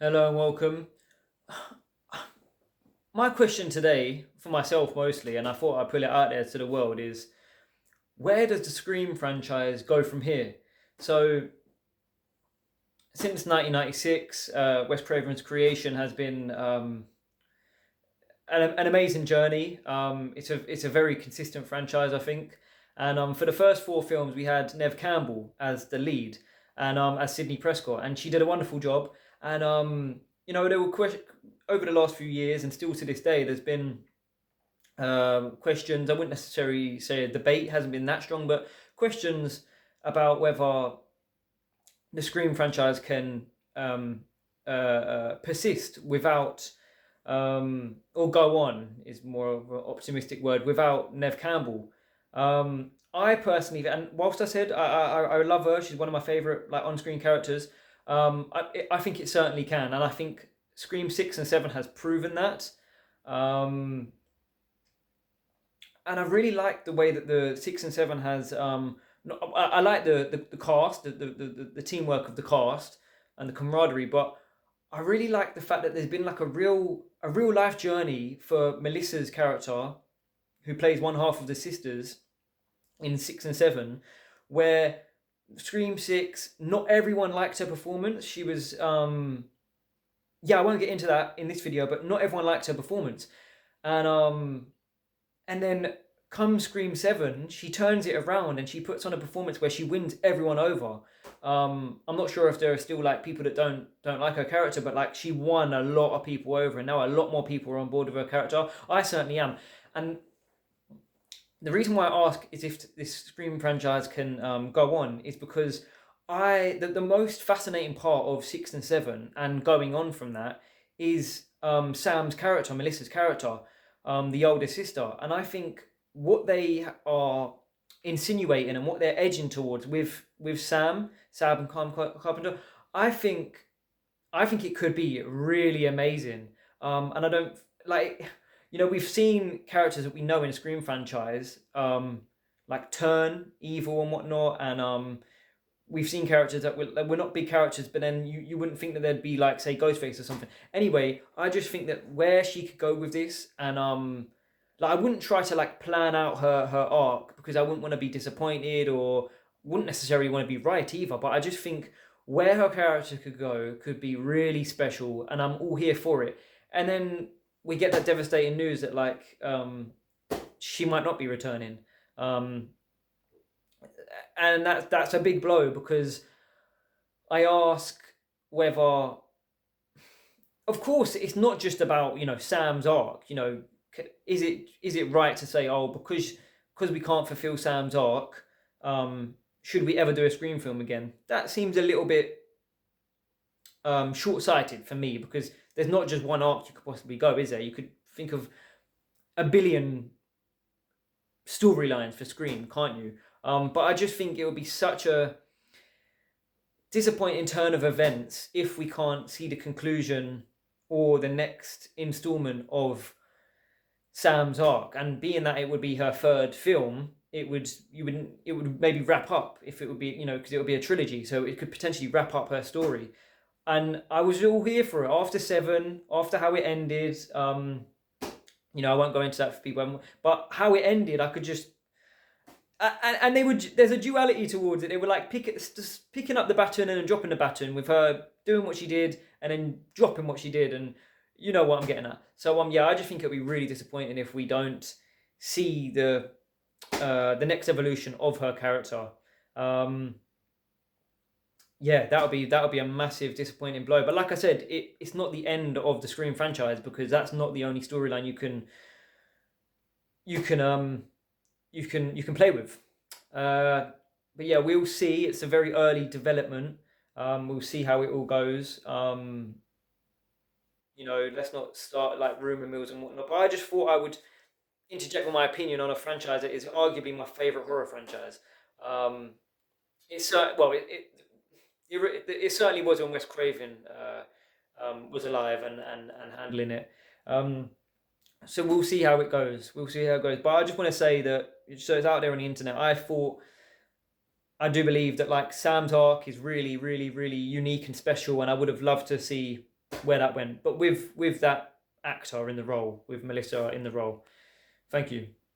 Hello and welcome. My question today, for myself mostly, and I thought I'd put it out there to the world, is where does the Scream franchise go from here? So, since 1996, Wes Craven's creation has been an amazing journey. It's a very consistent franchise, I think. And for the first four films, we had Nev Campbell as the lead, and as Sidney Prescott, and she did a wonderful job. And there were over the last few years, and still to this day, there's been questions. I wouldn't necessarily say a debate hasn't been that strong, but questions about whether the Scream franchise can persist without or go on is more of an optimistic word without Nev Campbell. I personally, and whilst I said I love her, she's one of my favorite like on-screen characters. I think it certainly can, and I think Scream 6 and 7 has proven that. Um, and I really like the way that the 6 and 7 has. I like the cast, the teamwork of the cast, and the camaraderie. But I really like the fact that there's been like a real life journey for Melissa's character, who plays one half of the sisters in 6 and 7, where Scream 6, not everyone liked her performance. She was yeah, I won't get into that in this video, but not everyone liked her performance, and then come Scream 7, she turns it around and she puts on a performance where she wins everyone over. I'm not sure if there are still like people that don't like her character, but like she won a lot of people over, and now a lot more people are on board with her character. I certainly am, and the reason why I ask is if this Scream franchise can go on is because the most fascinating part of 6 and 7 and going on from that is Sam's character, Melissa's character, the older sister, and I think what they are insinuating and what they're edging towards with Sam Carpenter, I think I think it could be really amazing. And I don't like, we've seen characters that we know in Scream franchise, like turn evil and whatnot, and we've seen characters that were not big characters, but then you wouldn't think that they'd be like, say, Ghostface or something. Anyway, I just think that where she could go with this, and like I wouldn't try to like plan out her arc because I wouldn't want to be disappointed or wouldn't necessarily want to be right either. But I just think where her character could go could be really special, and I'm all here for it. And then we get that devastating news that like she might not be returning, um, and that's a big blow because I ask whether, of course, it's not just about Sam's arc. Is it right to say, oh, because we can't fulfill Sam's arc, should we ever do a Scream film again? That seems a little bit short-sighted for me because there's not just one arc you could possibly go, is there? You could think of a billion storylines for Scream, can't you? But I just think it would be such a disappointing turn of events if we can't see the conclusion or the next installment of Sam's arc. And being that it would be her third film, it would maybe wrap up if it would be because it would be a trilogy, so it could potentially wrap up her story. And I was all here for it after 7, after how it ended. I won't go into that for people, but how it ended, I could just and they would. There's a duality towards it. They were like just picking up the baton and then dropping the baton with her doing what she did and then dropping what she did, and you know what I'm getting at. So yeah, I just think it'll be really disappointing if we don't see the next evolution of her character. Um, yeah, that would be a massive disappointing blow. But like I said, it's not the end of the Scream franchise because that's not the only storyline you can you can play with. Uh, but yeah, we'll see. It's a very early development. We'll see how it all goes. Let's not start like rumor mills and whatnot. But I just thought I would interject with my opinion on a franchise that is arguably my favorite horror franchise. Um, it's well, it certainly was when Wes Craven was alive and handling it. Um, so we'll see how it goes. We'll see how it goes. But I just want to say that so it's out there on the internet. I do believe that like Sam's arc is really, really, really unique and special, and I would have loved to see where that went. But with that actor in the role, with Melissa in the role. Thank you.